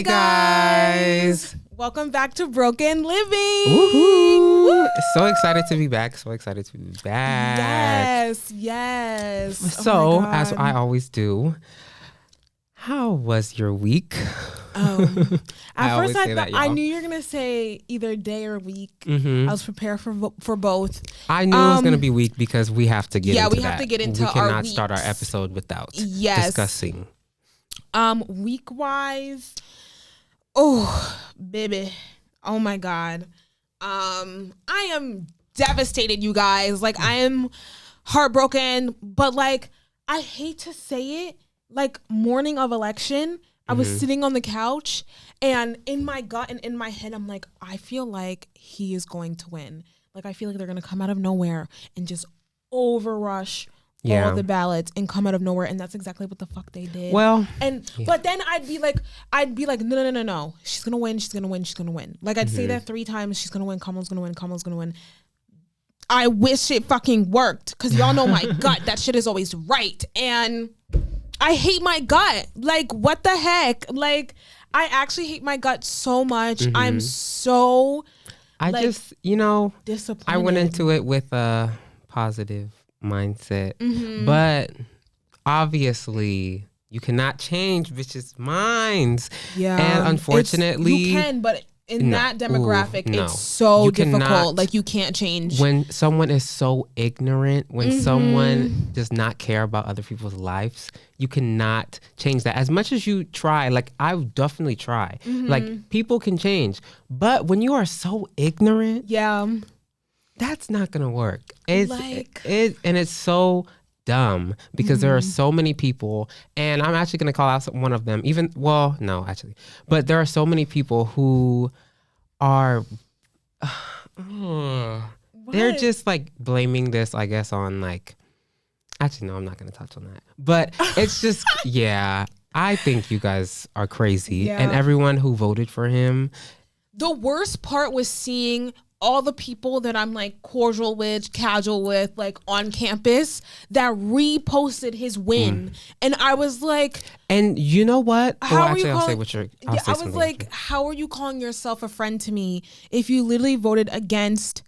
Hey guys. Welcome back to Broken Living. Woohoo. Woo. So excited to be back. Yes. So, as I always do, how was your week? At first, I knew you were going to say either day or week. I was prepared for both. I knew it was going to be week because we have to get into that. Yeah, we have to get into our We cannot start our episode without discussing. Week-wise, oh, baby. Oh, my God. I am devastated, you guys. Like, I am heartbroken, but, like, I hate to say it. Like, morning of election, I was sitting on the couch, and in my gut and in my head, I'm like, I feel like he is going to win. Like, I feel like they're going to come out of nowhere and just overrush all the ballots and come out of nowhere, and that's exactly what the fuck they did. Well, but then I'd be like, no. She's gonna win. Like, I'd say that 3 times. She's gonna win. Kamala's gonna win. I wish it fucking worked, because y'all know my gut. That shit is always right, and I hate my gut. Like, what the heck? Like, I actually hate my gut so much. I'm so disappointed. I went into it with a positive mindset, but obviously you cannot change bitches' minds. Yeah, and unfortunately, you can, but in that demographic, it's so difficult. Like, you can't change when someone is so ignorant. When someone does not care about other people's lives, you cannot change that. As much as you try, like, I would definitely try. Like, people can change, but when you are so ignorant, that's not gonna work. It's so dumb, because there are so many people, and I'm actually gonna call out one of them. But there are so many people who are they're just like blaming this, I guess, on like. Actually, no, I'm not gonna touch on that. But it's just I think you guys are crazy, and everyone who voted for him. The worst part was seeing all the people that I'm like casual with, like on campus, that reposted his win. And I was like, and you know what? How are you calling yourself a friend to me if you literally voted against,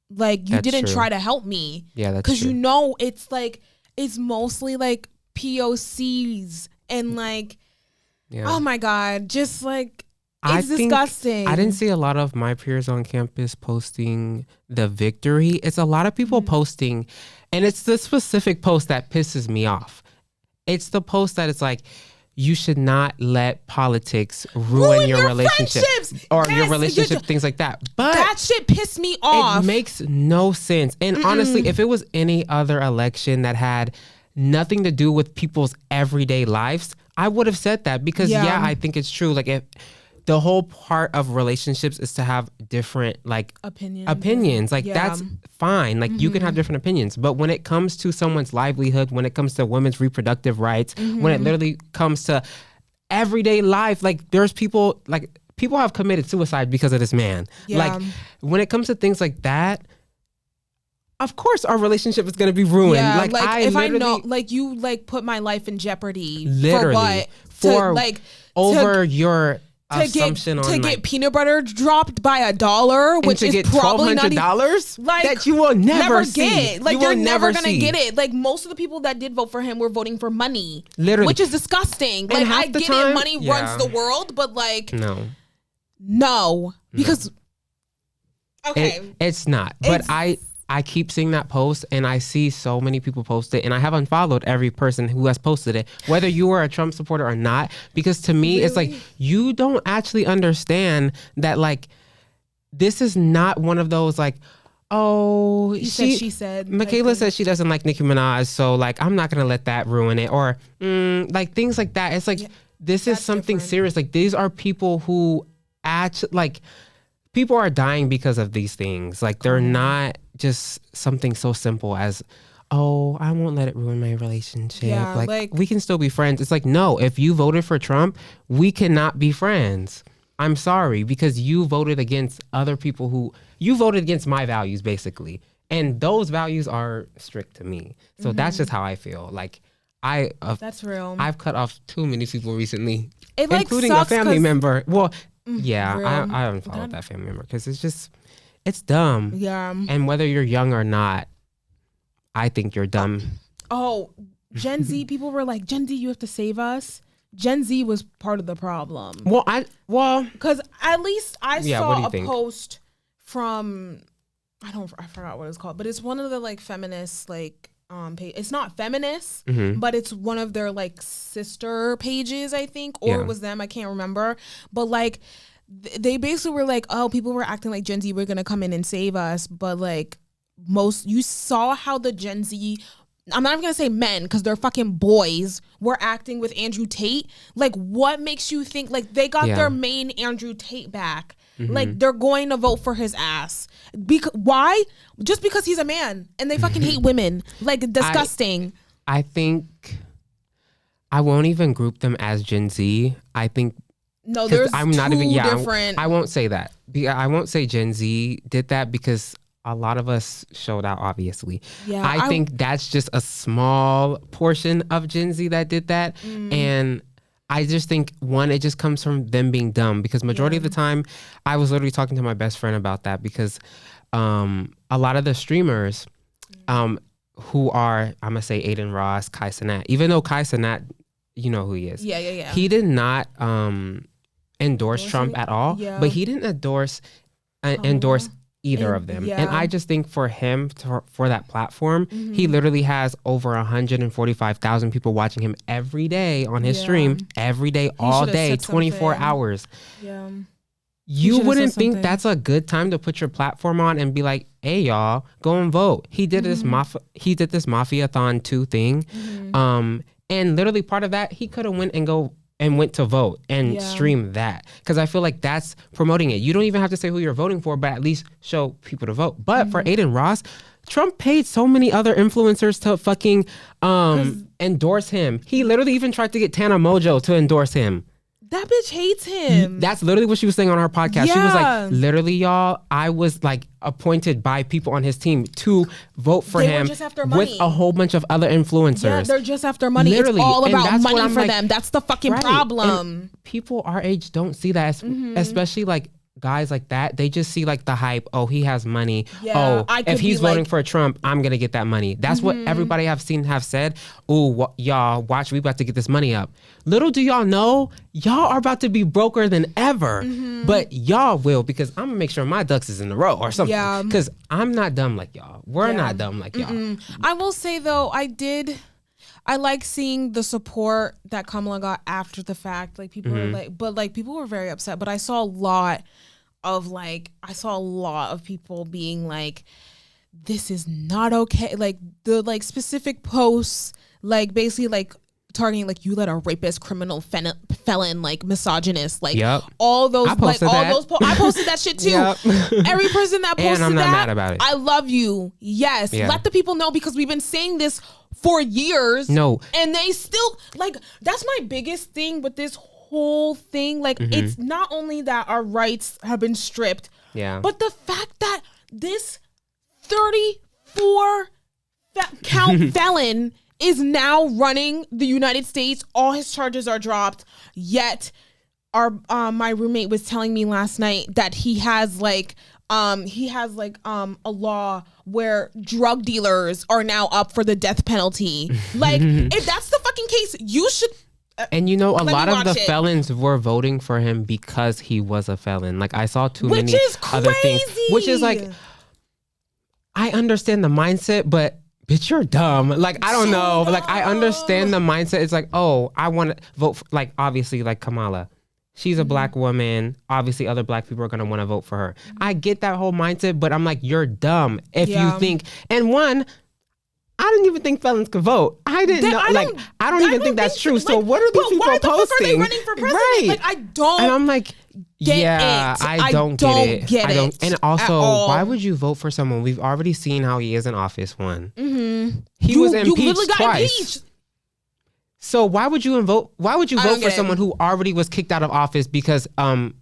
like, you didn't try to help me? Yeah, that's true. Because it's like, it's mostly like POCs and like, oh my God, just like, it's disgusting. I didn't see a lot of my peers on campus posting the victory. It's a lot of people posting, and it's the specific post that pisses me off. It's the post that it's like, you should not let politics ruin your relationship or your relationship, things like that. But that shit pissed me off. It makes no sense. And honestly, if it was any other election that had nothing to do with people's everyday lives, I would have said that, because I think it's true. Like, if the whole part of relationships is to have different, like, opinions. Like, that's fine. Like, you can have different opinions. But when it comes to someone's livelihood, when it comes to women's reproductive rights, when it literally comes to everyday life, like, there's people have committed suicide because of this man. Like, when it comes to things like that, of course our relationship is going to be ruined. Yeah, like I know, like, you like put my life in jeopardy. Literally. For what? Your to get peanut butter dropped by $1, which is probably not $1,200 like, that you will never see. Like, you're never gonna get it. Like, most of the people that did vote for him were voting for money, literally, which is disgusting. Like, I get it, money runs the world, but like, no, because it's not. But I keep seeing that post, and I see so many people post it, and I have unfollowed every person who has posted it, whether you are a Trump supporter or not, because to me, it's like, you don't actually understand that, like, this is not one of those, like, she said. Michaela said she doesn't like Nicki Minaj, so, like, I'm not gonna let that ruin it, or like, things like that. It's like, this is something serious. Like, these are people who actually, like, people are dying because of these things. Like, they're not just something so simple as, I won't let it ruin my relationship. Yeah, like, we can still be friends. It's like, no, if you voted for Trump, we cannot be friends. I'm sorry, because you voted against other people you voted against my values, basically. And those values are strict to me. So that's just how I feel. Like, that's real. I've cut off too many people recently. It like including sucks a family member. Well, yeah, real. I unfollowed that family member because it's dumb. Yeah. And whether you're young or not, I think you're dumb. Oh, Gen Z people were like, Gen Z, you have to save us. Gen Z was part of the problem. Because at least I saw a post from I forgot what it's called, but it's one of the like feminist like page. It's not feminist, but it's one of their like sister pages, I think, or it was them. I can't remember, but like they basically were like, oh, people were acting like Gen Z were gonna come in and save us, but like you saw how the Gen Z, I'm not even gonna say men because they're fucking boys, were acting with Andrew Tate. Like, what makes you think like they got their main Andrew Tate back? Like, they're going to vote for his ass. Why? Just because he's a man and they fucking hate women. Like, disgusting. I think I won't even group them as Gen Z. I think no, there's different. I won't say that. I won't say Gen Z did that because a lot of us showed out, obviously. Yeah, I think that's just a small portion of Gen Z that did that. And I just think, one, it just comes from them being dumb because majority of the time, I was literally talking to my best friend about that because a lot of the streamers who are, I'm going to say Aiden Ross, Kai Cenat, even though Kai Cenat, you know who he is. Yeah. He did not endorse Trump at all, but he didn't endorse either of them. And I just think for him, for that platform, he literally has over 145,000 people watching him every day on his stream, every day, all day, 24 hours. Yeah. You wouldn't think that's a good time to put your platform on and be like, hey, y'all, go and vote. He did this Mafia-thon 2 thing. And literally part of that, he could have went to vote and stream that. Because I feel like that's promoting it. You don't even have to say who you're voting for, but at least show people to vote. But for Aiden Ross, Trump paid so many other influencers to fucking endorse him. He literally even tried to get Tana Mojo to endorse him. That bitch hates him. That's literally what she was saying on her podcast. She was like, literally, y'all, I was like appointed by people on his team to vote for him with a whole bunch of other influencers. Yeah, they're just after money. Literally. It's all about money for them. That's the fucking problem. And people our age don't see that, especially like guys like that. They just see like the hype. Oh, he has money. Yeah, if he's voting for Trump, I'm gonna get that money. That's what everybody have said. Oh, y'all watch, we about to get this money up. Little do y'all know, y'all are about to be broker than ever. But y'all will, because I'm gonna make sure my ducks is in a row or something. Yeah. Because I'm not dumb like y'all. We're not dumb like y'all. I will say though, I like seeing the support that Kamala got after the fact. Like people were like, but like people were very upset. But I saw a lot of people being like, this is not okay. Like the like specific posts, like basically like targeting like, you let a rapist, criminal, felon, like misogynist, like all those, I posted that shit too. Every person that posted and I'm not mad about it. I love you. Yes. Let the people know, because we've been saying this for years. No. And they still, like, that's my biggest thing with this whole thing. Like, it's not only that our rights have been stripped, but the fact that this 34 count felon is now running the United States. All his charges are dropped. Yet, my roommate was telling me last night that he has a law where drug dealers are now up for the death penalty. Like, if that's the fucking case, you should. And you know, a lot of the felons were voting for him because he was a felon. Like, I saw too many other things, which is like, I understand the mindset, but bitch, you're dumb. Like, I don't know. Like, I understand the mindset. It's like, oh, I want to vote for, like, obviously, like Kamala. She's a black woman. Obviously, other black people are going to want to vote for her. I get that whole mindset, but I'm like, you're dumb if you think. And one, I didn't even think felons could vote. I didn't know. I don't even think that's true. So what are these people posting? Why the fuck are they running for president? Right. Like, I don't. And I'm like, I don't get it. I don't. And also, why would you vote for someone? We've already seen how he is in office. One, he was impeached twice. So why would you vote? Why would you vote for someone who already was kicked out of office because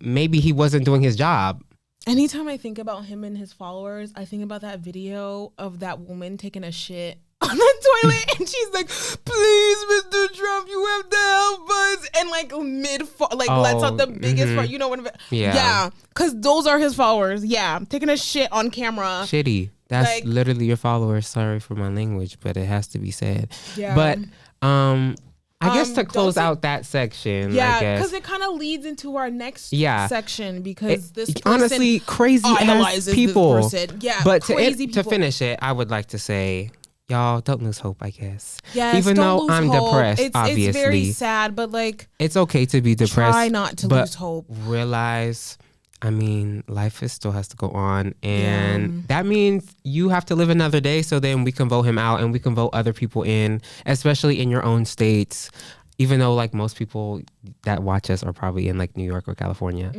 maybe he wasn't doing his job? Anytime I think about him and his followers, I think about that video of that woman taking a shit on the toilet, and she's like, "Please, Mr. Trump, you have to help us." And like lets out the biggest fart. You know what? Yeah. Because those are his followers. Yeah, taking a shit on camera. Shitty. That's like, literally your followers. Sorry for my language, but it has to be said. Yeah. But I guess to close out that section, yeah, because it kind of leads into our next section because this person honestly crazy idolizes people. This person. Yeah, but to finish it, I would like to say, y'all don't lose hope. I guess. Yes, even though I'm depressed, obviously, it's very sad, but like it's okay to be depressed. Try not to lose hope. Realize. I mean, life still has to go on, and that means you have to live another day. So then we can vote him out, and we can vote other people in, especially in your own states. Even though, like, most people that watch us are probably in like New York or California,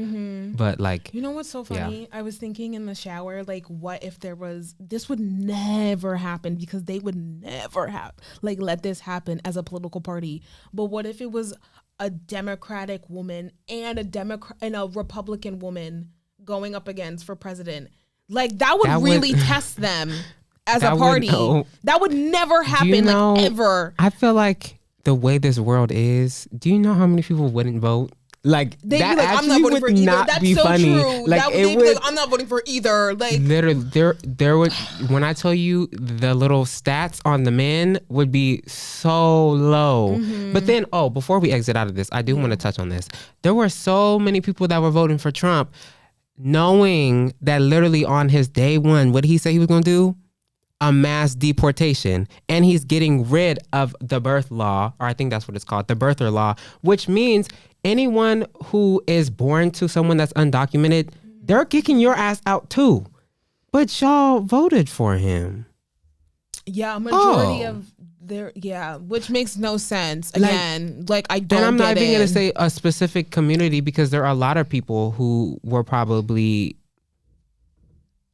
but like, you know what's so funny? Yeah. I was thinking in the shower, like, what if this would never happen because they would never have let this happen as a political party. But what if it was a Democratic woman and a Republican woman going up against for president? Like that would really test them as a party. That would never happen, ever. I feel like the way this world is, do you know how many people wouldn't vote? Like they'd that be like, I'm not voting for either. That's be so funny. true. Like they'd be like, I'm not voting for either. Like literally, there would. When I tell you the little stats on the men would be so low. But then, before we exit out of this, I do want to touch on this. There were so many people that were voting for Trump, knowing that literally on his day one, what did he say he was going to do? A mass deportation, and he's getting rid of the birth law, or I think that's what it's called, the birther law, which means anyone who is born to someone that's undocumented, they're kicking your ass out too. But y'all voted for him. Yeah, majority of which makes no sense. Again, I don't. And I'm not even gonna say a specific community because there are a lot of people who were probably.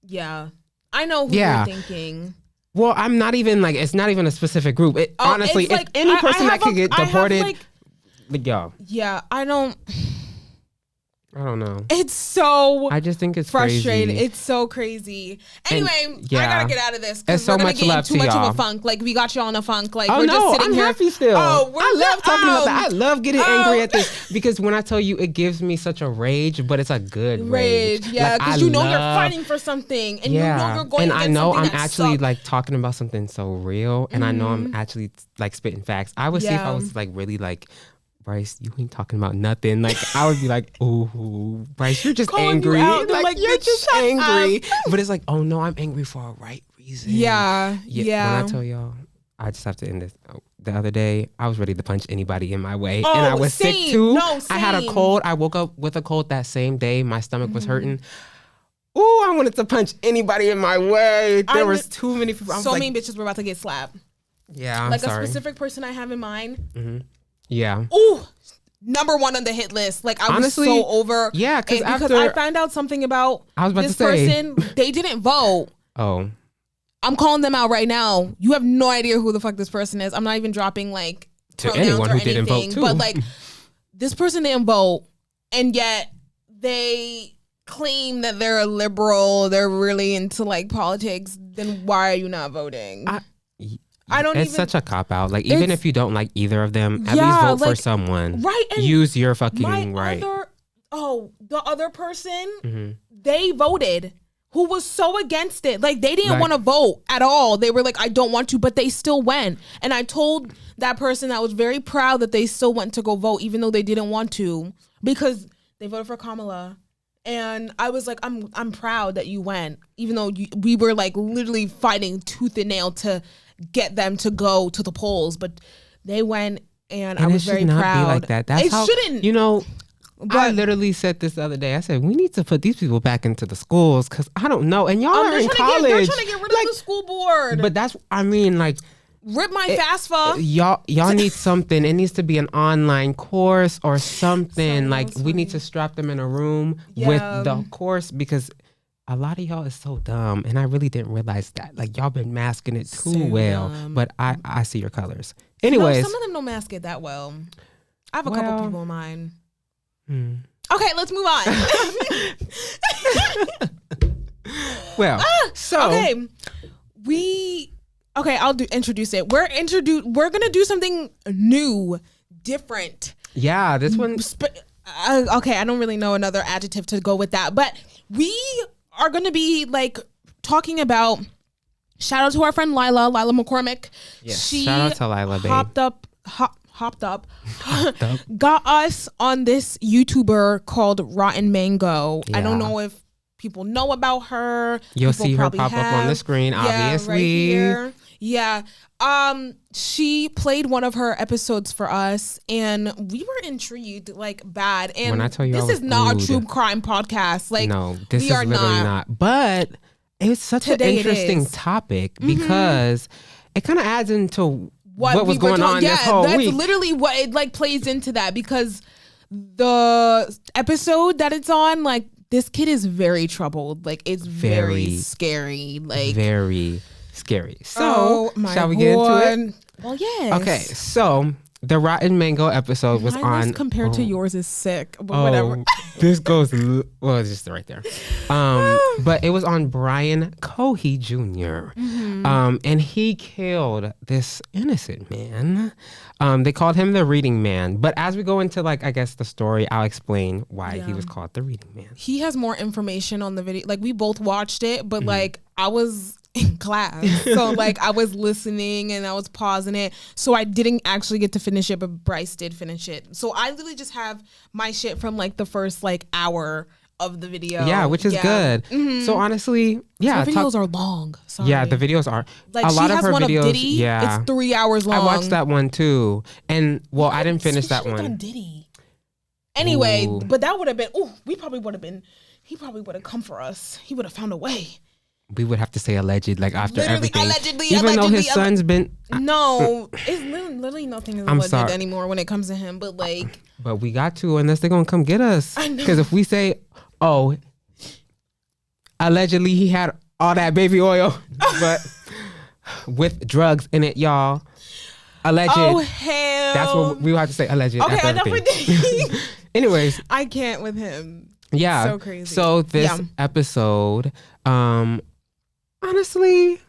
Yeah, I know who you're thinking. Well, I'm not even it's not even a specific group. Honestly, if any person that could get deported, yeah, I don't know. It's so I just think it's frustrating. crazy. It's so crazy. Anyway, I gotta get out of this because we're gonna get too much of a funk. Like we got you on a funk. Like we're just sitting here. Happy still. I love talking about that. I love getting angry at this because when I tell you, it gives me such a rage, but it's a good rage. Yeah, because you're fighting for something, and you know you're going. And I know I'm actually talking about something so real, and I know I'm actually spitting facts. I would see if I was really Bryce, you ain't talking about nothing. I would be like, ooh, Bryce, you're just angry. You're just angry. But it's oh no, I'm angry for a right reason. Yeah. When I tell y'all, I just have to end this. The other day, I was ready to punch anybody in my way. And I was sick too. I had a cold. I woke up with a cold that same day. My stomach was hurting. Ooh, I wanted to punch anybody in my way. There was too many people. Many bitches were about to get slapped. Yeah, I'm sorry. A specific person I have in mind. Mm-hmm. Yeah. Ooh, number one on the hit list. Honestly, was so over. Yeah, because I found out something about this person. They didn't vote. Oh. I'm calling them out right now. You have no idea who the fuck this person is. I'm not even dropping to anyone who didn't vote too. But this person didn't vote, and yet they claim that they're a liberal. They're really into politics. Then why are you not voting? It's such a cop out. Even if you don't like either of them, at least vote for someone. Right. And use your fucking right. The other person, they voted. Who was so against it. They didn't want to vote at all. They were I don't want to, but they still went. And I told that person I was very proud that they still went to go vote, even though they didn't want to, because they voted for Kamala. And I was I'm proud that you went, even though we were literally fighting tooth and nail to get them to go to the polls, but they went, and I was very proud. Be like that. That's how, shouldn't. But I literally said this the other day. I said we need to put these people back into the schools because I don't know. And y'all are in college. They're trying to get rid of the school board. But that's rip my FAFSA. Y'all need something. It needs to be an online course or something. We need to strap them in a room with the course because a lot of y'all is so dumb, and I really didn't realize that. Y'all been masking it too well, but I see your colors. Anyways, some of them don't mask it that well. I have a couple people in mind. Okay, let's move on. I'll introduce it. We're gonna do something new, different. Yeah, this one. Okay, I don't really know another adjective to go with that, but we are going to be like talking about. Shout out to our friend Lila McCormick. Yes, she shout out to Lila, babe. Hopped up, got us on this YouTuber called RottenMango. I don't know if people know about her. You'll people see her pop up on the screen, obviously. Right here. Yeah. She played one of her episodes for us, and we were intrigued, like bad. And when I tell you this is not a true crime podcast. Like, no, this is literally not. But it's such an interesting topic because it kind of adds into what was going on this whole week. That's literally what it like plays into that, because the episode that it's on, like, this kid is very troubled. Like, it's very scary. Like, very scary. So, shall we get into it? Well, yes. Okay, so the RottenMango episode was on. Compared to yours is sick, but whatever. This goes well, it's just right there. But it was on Brian Cohee Jr. And he killed this innocent man. They called him the Reading Man. But as we go into, like, I guess the story, I'll explain why he was called the Reading Man. He has more information on the video. Like, we both watched it, but like, I was in class, so like, I was listening and I was pausing it, so I didn't actually get to finish it, but Bryce did finish it. So I literally just have my shit from like the first like hour of the video. Yeah, which is good. So honestly, yeah, the videos are long. Sorry. Yeah, the videos are like, a lot of her one videos. Of Diddy, yeah, it's 3 hours long. I watched that one too, and well, I didn't finish that one. Diddy. Anyway, but that would have been. Oh, we probably would have been. He probably would have come for us. He would have found a way. We would have to say alleged, like, after literally, everything. Even though his son's been... No, it's literally nothing is alleged anymore when it comes to him, but like... But we got to, unless they're going to come get us. Because if we say, oh, allegedly he had all that baby oil, but with drugs in it, y'all. Alleged. Oh, hell. That's what we would have to say, alleged. Okay, I know. Anyways. I can't with him. Yeah. So crazy. So this episode... honestly,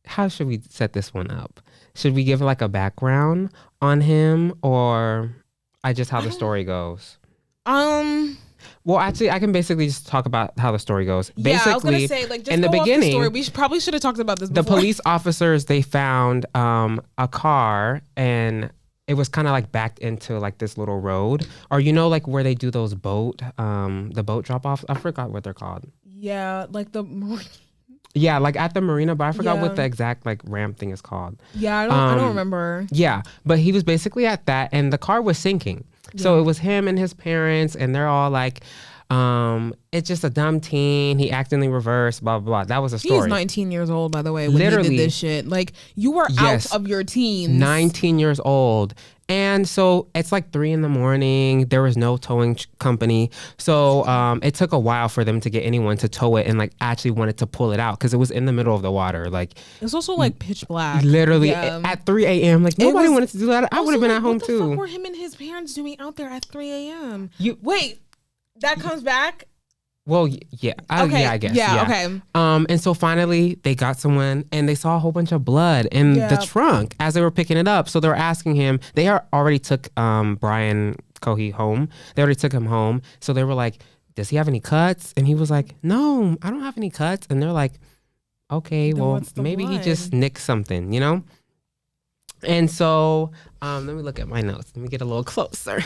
how should we set this one up? Should we give like a background on him, or how the story goes? Well, actually, I can basically just talk about how the story goes. Basically, I was gonna say, like, just in the beginning, story. We probably should have talked about this before. The police officers, they found a car, and it was kind of like backed into like this little road, or like where they do those the boat drop off. I forgot what they're called. Yeah, like the. Yeah, like at the marina, but I forgot what the exact like ramp thing is called. Yeah, I don't remember. Yeah, but he was basically at that, and the car was sinking. Yeah. So it was him and his parents, and they're all like, it's just a dumb teen. He accidentally reversed, blah, blah, blah. That was a story. He's 19 years old, by the way, when he did this shit. Like, you were out of your teens. 19 years old. And so it's like 3 a.m. There was no towing company. So it took a while for them to get anyone to tow it and like actually wanted to pull it out because it was in the middle of the water. Like, it's also like pitch black. Literally at 3 a.m. Like, nobody wanted to do that. I would have been at home too. What the fuck were him and his parents doing out there at 3 a.m.? Wait, that comes back? Well, yeah. Okay. Yeah, I guess. Yeah, okay. And so finally they got someone and they saw a whole bunch of blood in the trunk as they were picking it up. So they were asking him, they already took Brian Cohee home. They already took him home. So they were like, does he have any cuts? And he was like, no, I don't have any cuts. And they're like, okay, well, maybe he just nicked something, And so, let me look at my notes. Let me get a little closer.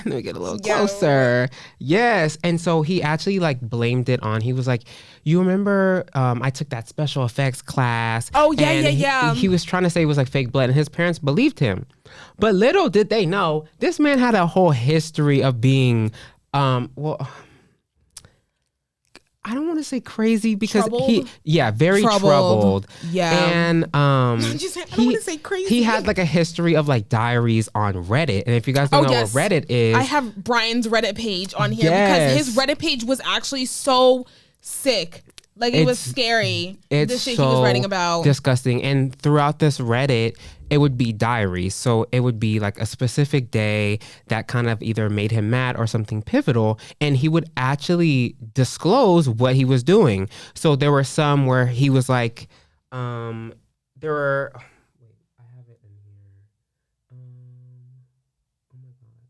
Yes. And so he actually like blamed it on, he was like, you remember I took that special effects class. Oh, yeah. He was trying to say it was like fake blood, and his parents believed him. But little did they know, this man had a whole history of being, I don't want to say crazy because very troubled. Yeah. And I don't want to say crazy. He had like a history of like diaries on Reddit. And if you guys don't know what Reddit is, I have Brian's Reddit page on here because his Reddit page was actually so sick. Like, it was scary. It's the shit so he was writing about. Disgusting. And throughout this Reddit, it would be diaries. So it would be like a specific day that kind of either made him mad or something pivotal. And he would actually disclose what he was doing. So there were some where he was like, I have it in here. Oh my God.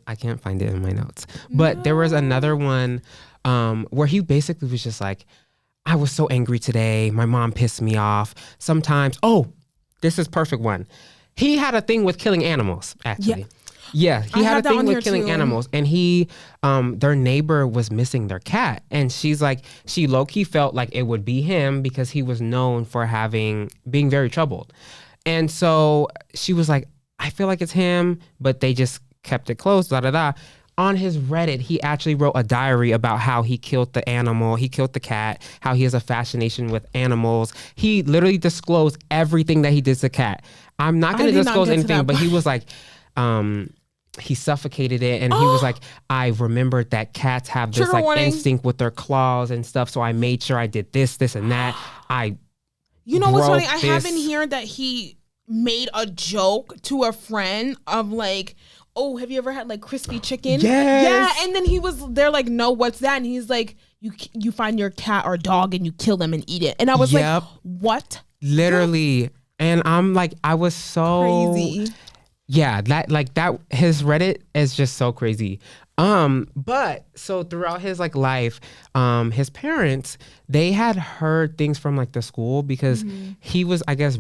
I can't find it in my notes. But there was another one where he basically was just like, I was so angry today. My mom pissed me off. Sometimes, this is perfect one. He had a thing with killing animals, actually. Yeah, he had a thing with killing animals. And their neighbor was missing their cat. And she's like, she low-key felt like it would be him because he was known for being very troubled. And so she was like, I feel like it's him, but they just kept it close, On his Reddit, he actually wrote a diary about how he killed the animal, he killed the cat, how he has a fascination with animals. He literally disclosed everything that he did to the cat. I'm not going to disclose anything, but he was like, he suffocated it, and he was like, I remembered that cats have this instinct with their claws and stuff, so I made sure I did this, and that. You know what's funny? I have in here that he made a joke to a friend of like, oh, have you ever had like crispy chicken? Yes. Yeah, and then they're like, no, what's that? And he's like, you find your cat or dog and you kill them and eat it. And I was like, what? Literally. And I'm like, I was so crazy. Yeah, that his Reddit is just so crazy. But so throughout his like life, his parents, they had heard things from like the school because he was, I guess,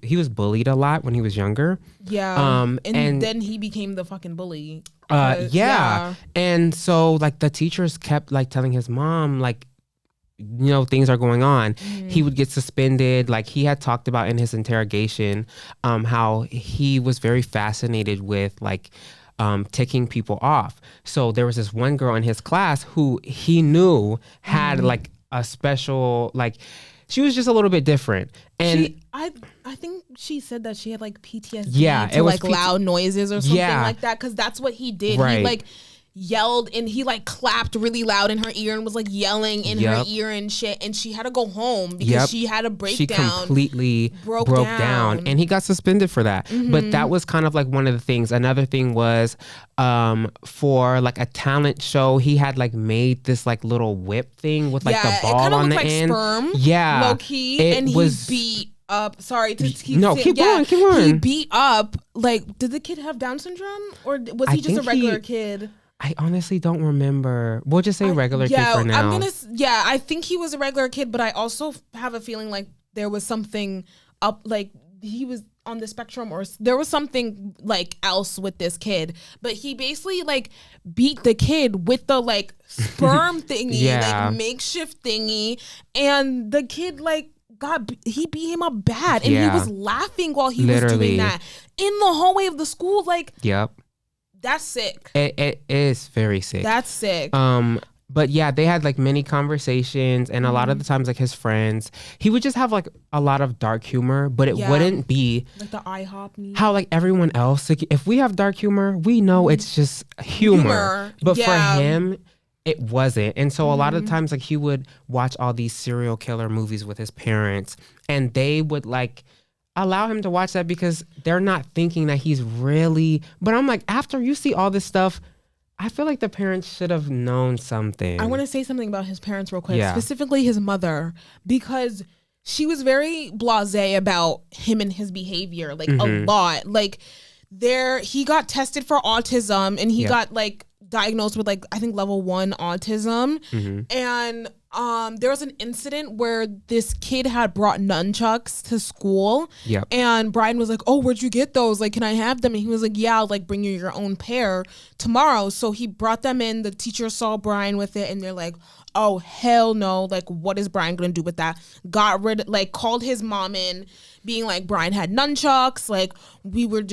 he was bullied a lot when he was younger. Yeah. And then he became the fucking bully. Yeah. And so like the teachers kept like telling his mom like, things are going on. He would get suspended. Like he had talked about in his interrogation, how he was very fascinated with like ticking people off. So there was this one girl in his class who he knew had like a special, like she was just a little bit different. And I think she said that she had like PTSD it was like loud noises or something like that, because that's what he did. Right. He like yelled and he like clapped really loud in her ear and was like yelling in her ear and shit, and she had to go home because she had a breakdown. She completely broke down and he got suspended for that. But that was kind of like one of the things. Another thing was for like a talent show, he had like made this like little whip thing with like the ball on the end. Sperm, low key, and he beat up. Sorry to keep keep going. He beat up, like, did the kid have Down syndrome or was he just a regular kid? I honestly don't remember. We'll just say regular kid for now. I think he was a regular kid, but I also have a feeling like there was something up, like he was on the spectrum or there was something like else with this kid. But he basically like beat the kid with the like sperm thingy, like makeshift thingy, and the kid like he beat him up bad, and he was laughing while he was doing that in the hallway of the school. Like, that's sick. It is very sick. That's sick. But yeah, they had like many conversations, and a lot of the times like his friends, he would just have like a lot of dark humor, but it wouldn't be like the IHOP how like everyone else, like if we have dark humor, we know it's just humor. But for him, it wasn't. And so a lot of the times like he would watch all these serial killer movies with his parents, and they would like allow him to watch that because they're not thinking that he's really. But I'm like, after you see all this stuff, I feel like the parents should have known something. I want to say something about his parents real quick, specifically his mother, because she was very blasé about him and his behavior, like a lot. Like he got tested for autism, and he got like diagnosed with like I think level 1 autism, and there was an incident where this kid had brought nunchucks to school, and Brian was like, oh, where'd you get those? Like, can I have them? And he was like, yeah, I'll like bring you your own pair tomorrow. So he brought them in. The teacher saw Brian with it, and they're like, oh, hell no. Like, what is Brian gonna do with that? Called his mom in, being like, Brian had nunchucks. Like, we were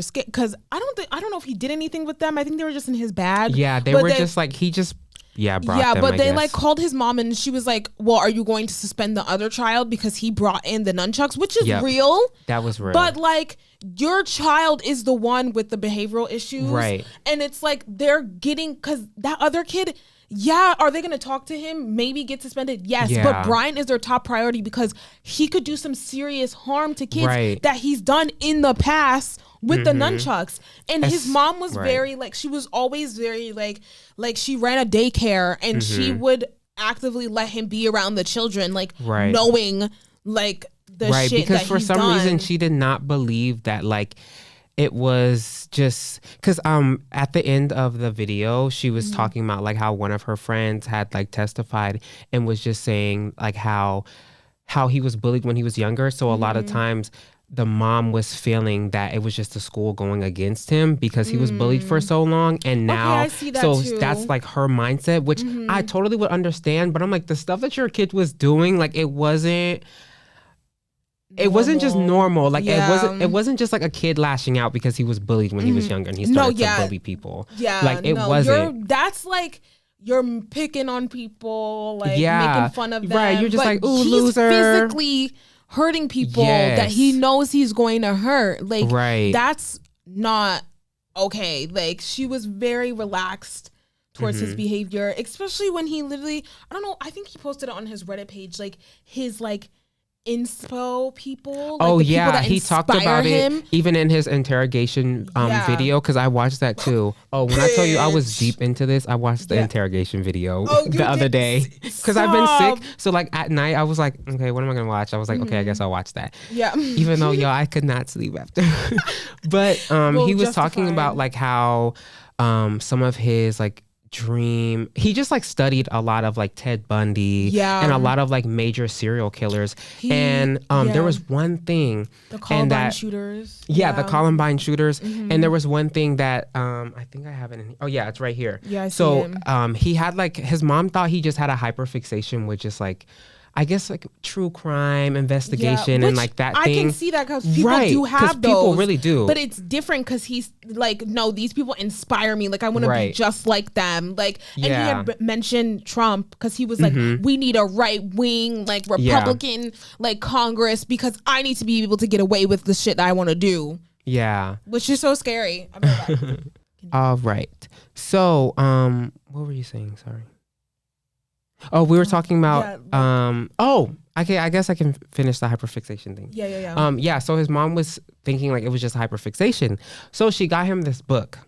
scared because I don't know if he did anything with them. I think they were just in his bag. Yeah, they were just like he just. But they like called his mom, and she was like, well, are you going to suspend the other child because he brought in the nunchucks, which is real. That was real. But like, your child is the one with the behavioral issues. Right. And it's like they're getting, because that other kid, are they going to talk to him? Maybe get suspended? Yes. But Brian is their top priority because he could do some serious harm to kids that he's done in the past with the nunchucks. And his mom was very like, she was always very like she ran a daycare, and she would actively let him be around the children, like knowing like the shit because that for some reason she did not believe that like it was just because at the end of the video she was talking about like how one of her friends had like testified and was just saying like how he was bullied when he was younger. So a lot of times the mom was feeling that it was just the school going against him because he was bullied for so long, and now I see that so too. that's like her mindset, which I totally would understand. But I'm like, the stuff that your kid was doing, like it wasn't just normal. Like it wasn't just like a kid lashing out because he was bullied when he was younger and he started to bully people. Yeah, like it wasn't. That's like you're picking on people, like making fun of them. Right, you're just like, ooh, he's loser. Physically hurting people that he knows he's going to hurt. Like that's not okay. Like she was very relaxed towards his behavior, especially when he literally, I don't know, I think he posted it on his Reddit page, like his like inspo people. Like people that he talked about him. it even in his interrogation video, because I watched that too. Oh, when I tell you I was deep into this, I watched the interrogation video the other day because I've been sick. So like at night I was like, okay, what am I gonna watch? I was like, okay, I guess I'll watch that. Yeah. Even though I could not sleep after. But he was talking about like how some of his like he just like studied a lot of like Ted Bundy and a lot of like major serial killers, and there was one thing, the Columbine shooters. The Columbine shooters, and there was one thing that I think I have it in here. Oh yeah, it's right here. So he had like, his mom thought he just had a hyperfixation with just like, I guess like true crime investigation and like that thing. I can see that because people do have those. People really do. But it's different because he's like, no, these people inspire me. Like I want to be just like them. Like, and he had mentioned Trump because he was like, we need a right wing, like Republican, like Congress, because I need to be able to get away with the shit that I want to do. Yeah. Which is so scary. All right. So, what were you saying? Sorry. Oh, we were talking about okay, I guess I can finish the hyperfixation thing. So his mom was thinking like it was just hyperfixation. So she got him this book,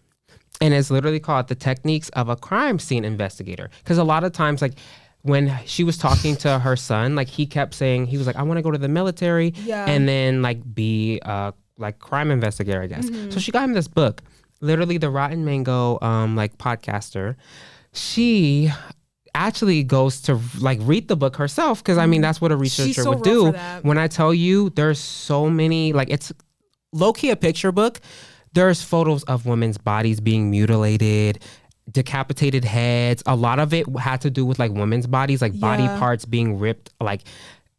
and it's literally called The Techniques of a Crime Scene Investigator. Because a lot of times, like when she was talking to her son, like he kept saying, he was like, I want to go to the military and then like be like crime investigator, I guess. So she got him this book, literally the RottenMango like podcaster. She actually goes to like read the book herself, because I mean that's what a researcher would do. When I tell you there's so many, like it's low-key a picture book. There's photos of women's bodies being mutilated, decapitated heads. A lot of it had to do with like women's bodies, like body parts being ripped. Like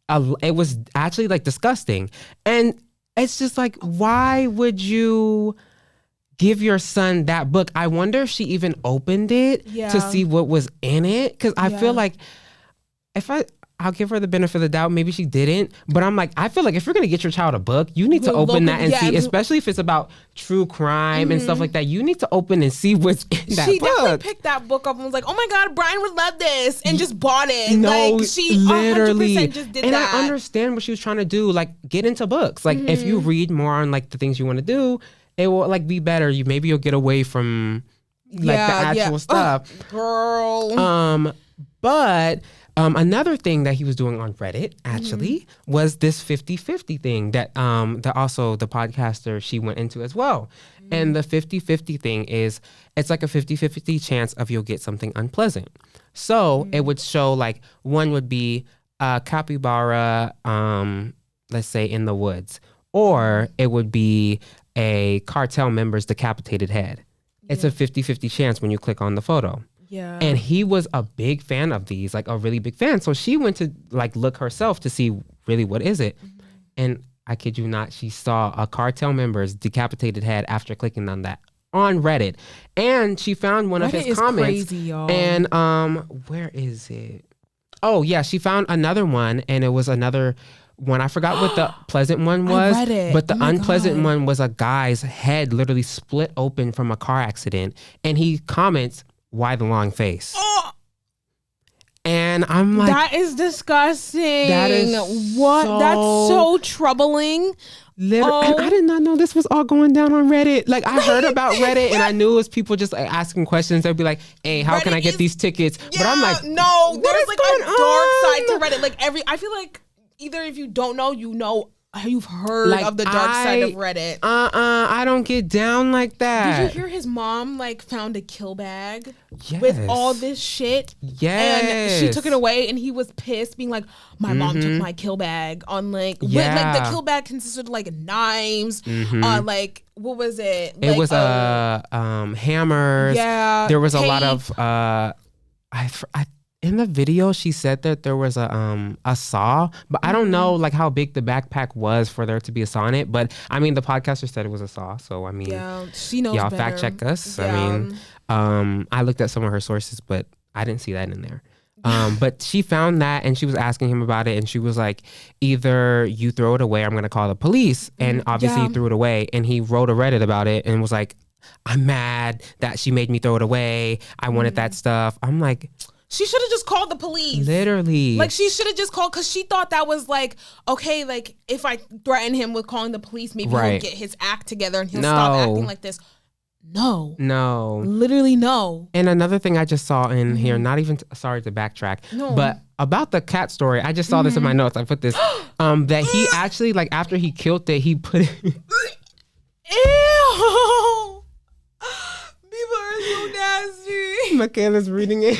it was actually like disgusting. And it's just like, why would you give your son that book? I wonder if she even opened it to see what was in it. Because I feel like I'll give her the benefit of the doubt. Maybe she didn't. But I'm like, I feel like if you're going to get your child a book, you need to open that and see, especially if it's about true crime and stuff like that. You need to open and see what's in that book. She definitely picked that book up and was like, oh my God, Brian would love this, and just bought it. No, like, she literally 100% just did and that. I understand what she was trying to do. Like, get into books. Like, if you read more on like the things you want to do, it will like be better. You'll get away from like the actual stuff. Girl. But another thing that he was doing on Reddit actually was this 50-50 thing that also the podcaster, she went into as well. And the 50-50 thing is, it's like a 50-50 chance of you'll get something unpleasant. So it would show like, one would be a capybara, let's say in the woods, or it would be a cartel member's decapitated head. It's a 50-50 chance when you click on the photo. Yeah. And he was a big fan of these, like a really big fan. So she went to like look herself to see really what is it. And I kid you not, she saw a cartel member's decapitated head after clicking on that on Reddit. And she found one of his comments. Crazy, y'all. And where is it? Oh yeah, she found another one, and it was another one. I forgot what the pleasant one was, but the unpleasant one was a guy's head literally split open from a car accident, and he comments, "Why the long face?" And I'm like, that is disgusting. That is what? That's so troubling. And I did not know this was all going down on Reddit. Like, I heard about Reddit, and I knew it was people just like, asking questions. They'd be like, hey, how can I get these tickets? But I'm like, no, there's like a dark side to Reddit. Like I feel like either if you don't know, you know you've heard Like, of the dark side of Reddit. I don't get down like that. Did you hear his mom like found a kill bag Yes. with all this shit? Yes. And she took it away, and he was pissed, being like, "My mom took my kill bag on like, Yeah. with, like the kill bag consisted of like knives, like what was it? It Like, was hammers. Yeah, There was a tape. lot of in the video she said that there was a saw, but I don't know like how big the backpack was for there to be a saw in it. But I mean, the podcaster said it was a saw, so I mean, Yeah, she knows y'all better. fact check us. Yeah. I mean, I looked at some of her sources, but I didn't see that in there. But she found that, and she was asking him about it, and she was like, either you throw it away, or I'm gonna call the police. And obviously he threw it away, and he wrote a Reddit about it and was like, I'm mad that she made me throw it away. I wanted that stuff. I'm like, she should have just called the police. literally. Like, she should have just called, because she thought that was like, okay, like if I threaten him with calling the police, maybe he'll get his act together and he'll stop acting like this. No. Literally no. And another thing I just saw in here, not even sorry to backtrack, but about the cat story, I just saw this in my notes. I put this, that he actually, like after he killed it, he put it. Ew. People are so nasty. Michaela's reading it.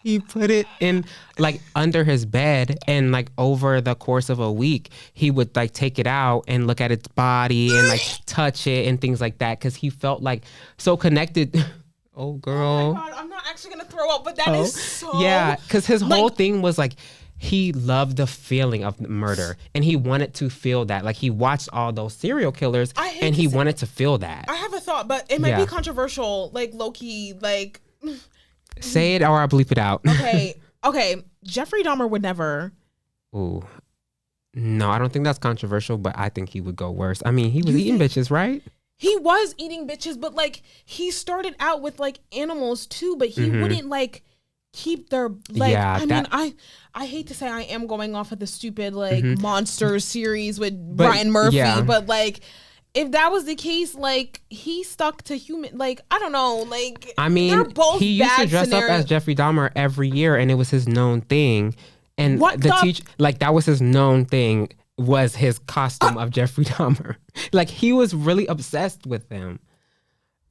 He put it in like under his bed, and like over the course of a week, he would like take it out and look at its body and like touch it and things like that, because he felt like so connected. Oh, girl. Oh my God, I'm not actually gonna throw up, but that is so. Yeah, because his whole thing was like he loved the feeling of murder, and he wanted to feel that. Like he watched all those serial killers, and he wanted to feel that. I have a thought, but it might be controversial, like low key, like. Say it or I'll bleep it out. Okay. Jeffrey Dahmer would never. Ooh. No, I don't think that's controversial, but I think he would go worse. I mean, he was eating bitches, right? He was eating bitches, but like he started out with like animals too, but he wouldn't like keep their like. Yeah, I mean, I hate to say I am going off of the stupid like Monsters series with Brian Murphy, but like. If that was the case, like he stuck to human, like I don't know, like I mean, they're both he used to dress scenarios. up as Jeffrey Dahmer every year, and it was his known thing. And like that was his known thing, was his costume of Jeffrey Dahmer. Like he was really obsessed with him.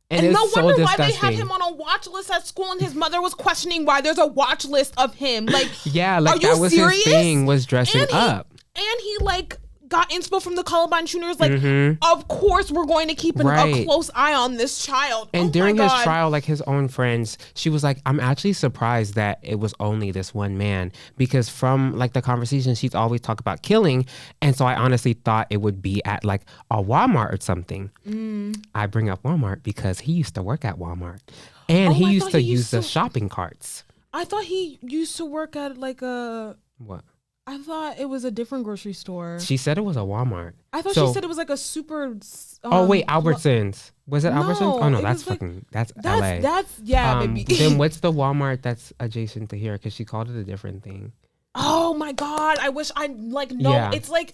And it's no wonder so why they disgusting. had him on a watch list at school, and his mother was questioning why there's a watch list of him. Like, yeah, like are you that was serious? his thing, was dressing up. And he like got inspo from the Columbine shooters. Like, of course we're going to keep a close eye on this child. And during his trial, like his own friends, she was like, I'm actually surprised that it was only this one man, because from like the conversation, she's always talked about killing. And so I honestly thought it would be at like a Walmart or something. I bring up Walmart because he used to work at Walmart, and he used to use the shopping carts. I thought he used to work at like a... What? I thought it was a different grocery store. She said it was a Walmart. I thought she said it was like a super... oh, wait, Albertsons. Was it Albertsons? Oh, no, that's like, fucking... That's LA. Baby. Then what's the Walmart that's adjacent to here? Because she called it a different thing. Oh, my God. I wish I, like, know. Yeah. It's like...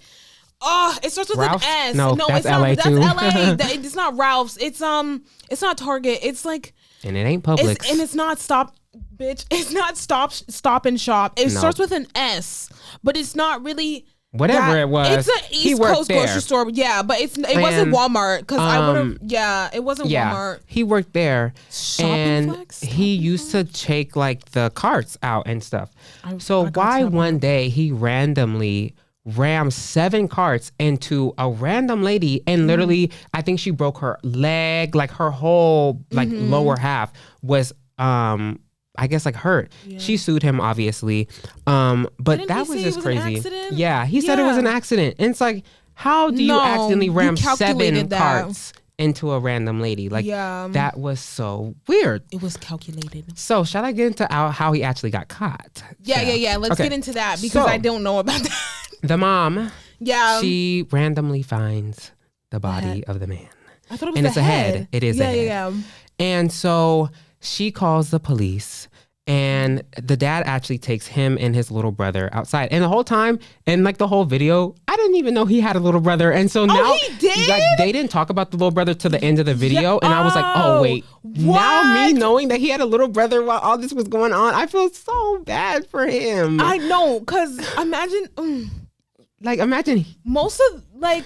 it starts with Ralph's? an S. No, that's LA not, too. That's LA. It's not Ralph's. It's not Target. It's like... And it ain't Publix. And it's not Stop... Bitch, it's not Stop and Shop. It starts with an S, but it's not really whatever it was. It's an East Coast grocery store, yeah, but it wasn't Walmart, because I would have. Yeah, it wasn't Walmart. He worked there, and he used to take like the carts out and stuff. So why one day he randomly rammed 7 carts into a random lady, and literally, I think she broke her leg, like her whole like lower half was I guess like hurt. Yeah. She sued him, obviously. But didn't that was just crazy. Yeah, he said it was an accident. And it's like, how do you accidentally ram 7 carts into a random lady? Like, that was so weird. It was calculated. So shall I get into how he actually got caught? Yeah. Let's get into that, because I don't know about that. The mom, she randomly finds the body of the man. I thought it was and it's a head. It is a head. Yeah. And so she calls the police, and the dad actually takes him and his little brother outside. And the whole time, and like the whole video, I didn't even know he had a little brother. And so now he did? Like, they didn't talk about the little brother to the end of the video. And I was like, oh, wait. What? Now me knowing that he had a little brother while all this was going on, I feel so bad for him. I know, because imagine... Like, imagine most of like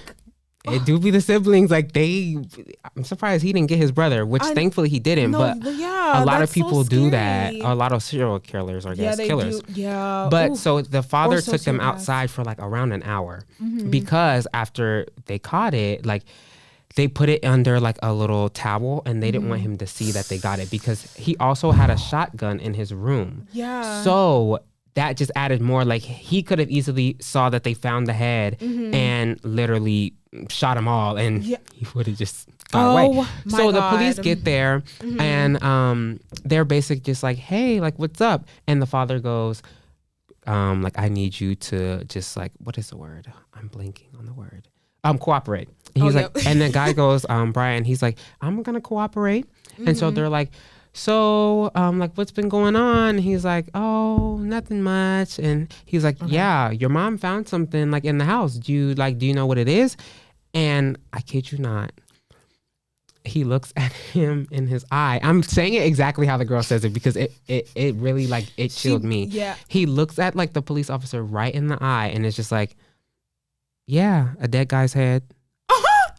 it do be the siblings. Like I'm surprised he didn't get his brother, which thankfully he didn't. no, but yeah, a lot of that's so people do that. scary. A lot of serial killers are Yeah, they killers. do. Yeah. But Oof. so the father Or took them sociopaths. outside for like around an hour because after they caught it, like they put it under like a little towel and they didn't want him to see that they got it because he also had a shotgun in his room. Yeah. So that just added more. Like he could have easily saw that they found the head and literally shot them all, and he would have just got away. So the police get there and they're basically just like, hey, like what's up? And the father goes, like, I need you to just like, what is the word? I'm blanking on the word. Cooperate. And he's like, and the guy goes, Brian, he's like, I'm gonna cooperate. And so they're like, so like what's been going on? And he's like, oh, nothing much. And he's like, yeah, your mom found something like in the house. Do you know what it is? And I kid you not, he looks at him in his eye. I'm saying it exactly how the girl says it because it really like it chilled me. Yeah. He looks at like the police officer right in the eye and it's just like, yeah, a dead guy's head.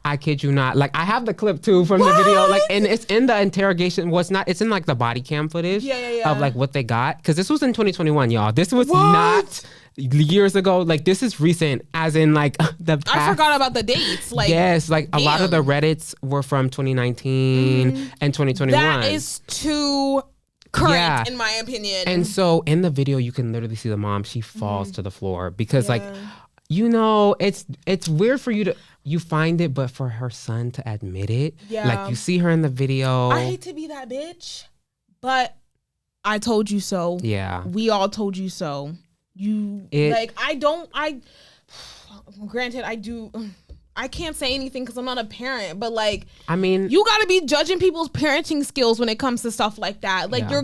I kid you not. Like I have the clip too from the video. Like, and it's in the interrogation. Well, it's in like the body cam footage of like what they got. Because this was in 2021, y'all. This was not years ago. Like this is recent, as in like the past. I forgot about the dates. Like yes, like a lot of the Reddits were from 2019 and 2021. That is too current in my opinion. And so in the video, you can literally see the mom. She falls to the floor because like, you know, it's weird for you find it, but for her son to admit it, like you see her in the video. I hate to be that bitch, but I told you so. Yeah. We all told you so. Granted, I can't say anything because I'm not a parent, but like, I mean, you got to be judging people's parenting skills when it comes to stuff like that. Like you're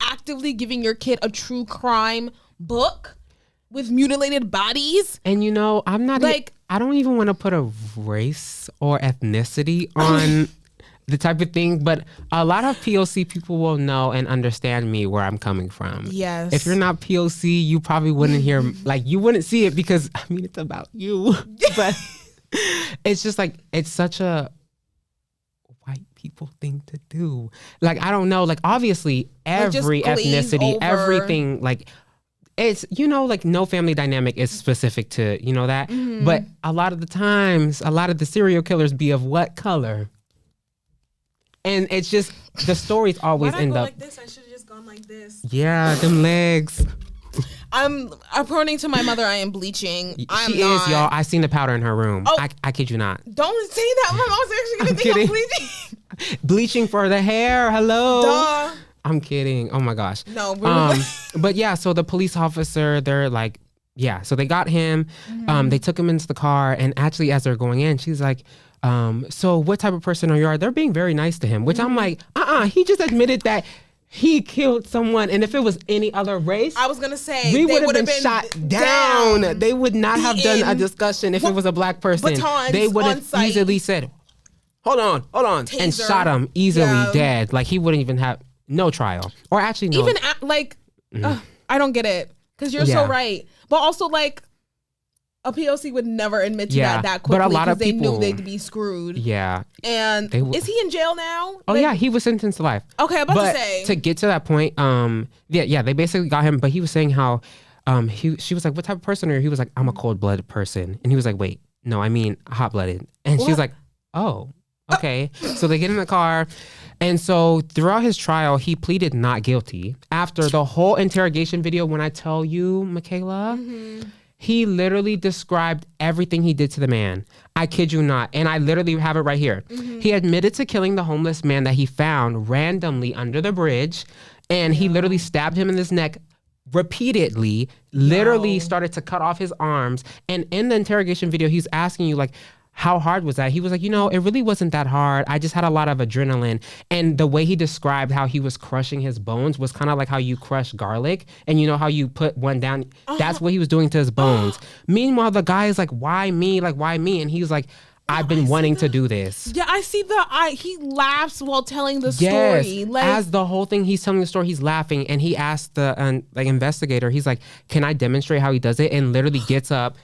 actively giving your kid a true crime book with mutilated bodies. And you know, I'm not like, I don't even want to put a race or ethnicity on the type of thing, but a lot of POC people will know and understand me where I'm coming from. Yes. If you're not POC, you probably wouldn't hear, like, you wouldn't see it because, I mean, it's about you. But it's just like, it's such a white people thing to do. Like, I don't know. Like, obviously, every ethnicity, everything, like, it's, you know, like no family dynamic is specific to, you know, that. But a lot of the times, a lot of the serial killers be of what color? And it's just, the stories always end up. Like this? I should have just gone like this. Yeah, them legs. According to my mother, I am bleaching. She is, y'all. I seen the powder in her room. Oh, I kid you not. Don't say that. My mom's actually going to think I'm bleaching. Bleaching for the hair. Hello. Duh. I'm kidding. Oh my gosh. No. But yeah, so the police officer, they're like, yeah, so they got him. They took him into the car, and actually as they're going in, she's like, so what type of person are you? They're being very nice to him, which I'm like, he just admitted that he killed someone, and if it was any other race, I was gonna say we would have been shot down. They would not have done a discussion if it was a black person. They would have easily said, hold on, Taser. And shot him easily dead. Like he wouldn't even have no trial, or actually no. Even I don't get it because you're so right, but also like a POC would never admit to that quickly, but a lot of they people knew they'd be screwed. Yeah, and is he in jail now? Oh yeah, he was sentenced to life. Okay, about to say to get to that point, they basically got him, but he was saying how, she was like, what type of person are you? He was like, I'm a cold-blooded person, and he was like, wait, no, I mean hot-blooded, and she was like, oh, okay. So they get in the car. And so throughout his trial, he pleaded not guilty. After the whole interrogation video, when I tell you, Michaela, he literally described everything he did to the man. I kid you not. And I literally have it right here. He admitted to killing the homeless man that he found randomly under the bridge. And he literally stabbed him in his neck repeatedly, literally started to cut off his arms. And in the interrogation video, he's asking you like, how hard was that? He was like, you know, it really wasn't that hard. I just had a lot of adrenaline. And the way he described how he was crushing his bones was kind of like how you crush garlic. And you know how you put one down? That's what he was doing to his bones. Meanwhile, the guy is like, why me? Like, why me? And he's like, I've been wanting to do this. Yeah, I see he laughs while telling the story. Like, as the whole thing, he's telling the story, he's laughing. And he asked the investigator, he's like, can I demonstrate how he does it? And literally gets up,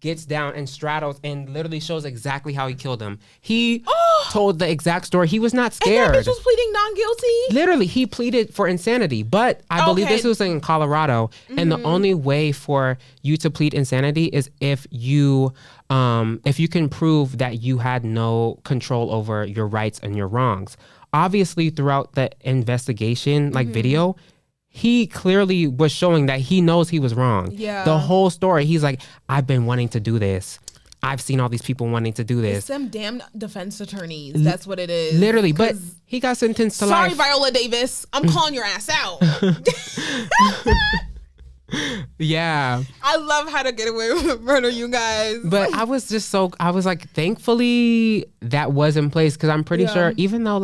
gets down and straddles and literally shows exactly how he killed him. He told the exact story. He was not scared. And that bitch was pleading non-guilty? Literally, he pleaded for insanity. But I believe this was in Colorado. And the only way for you to plead insanity is if you can prove that you had no control over your rights and your wrongs. Obviously, throughout the investigation, video, he clearly was showing that he knows he was wrong. Yeah. The whole story, he's like, I've been wanting to do this. I've seen all these people wanting to do this. It's them damn defense attorneys. That's what it is. Literally, but he got sentenced to life. Sorry, Viola Davis. I'm calling your ass out. Yeah. I love How to Get Away with Murder, you guys. But I was like, thankfully that was in place, because I'm pretty sure, even though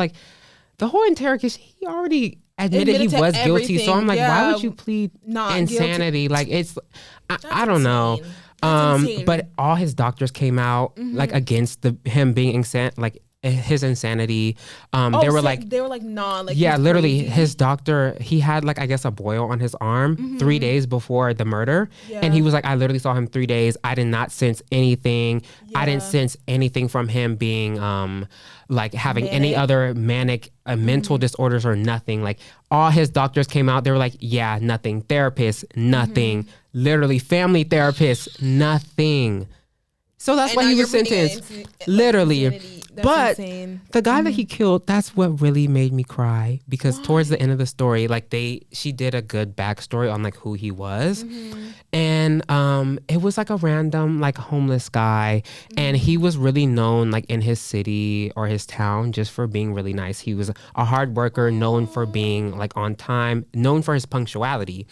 the whole interrogation, he already admitted he was guilty. So I'm like, why would you plead insanity? Guilty. It's, I don't know. But all his doctors came out against him being his insanity. They were like, nah, yeah, literally crazy. His doctor, he had I guess a boil on his arm 3 days before the murder. Yeah. And he was like, I literally saw him 3 days. I did not sense anything. Yeah. I didn't sense anything from him being having any other manic mental disorders or nothing. All his doctors came out. They were like, yeah, nothing. Therapists, nothing. Literally family therapists, nothing. So that's why he was sentenced. Literally. But insane. The guy that he killed, that's what really made me cry, because towards the end of the story, she did a good backstory on who he was. And it was a random homeless guy, and he was really known in his city or his town just for being really nice. He was a hard worker, known for being on time, known for his punctuality.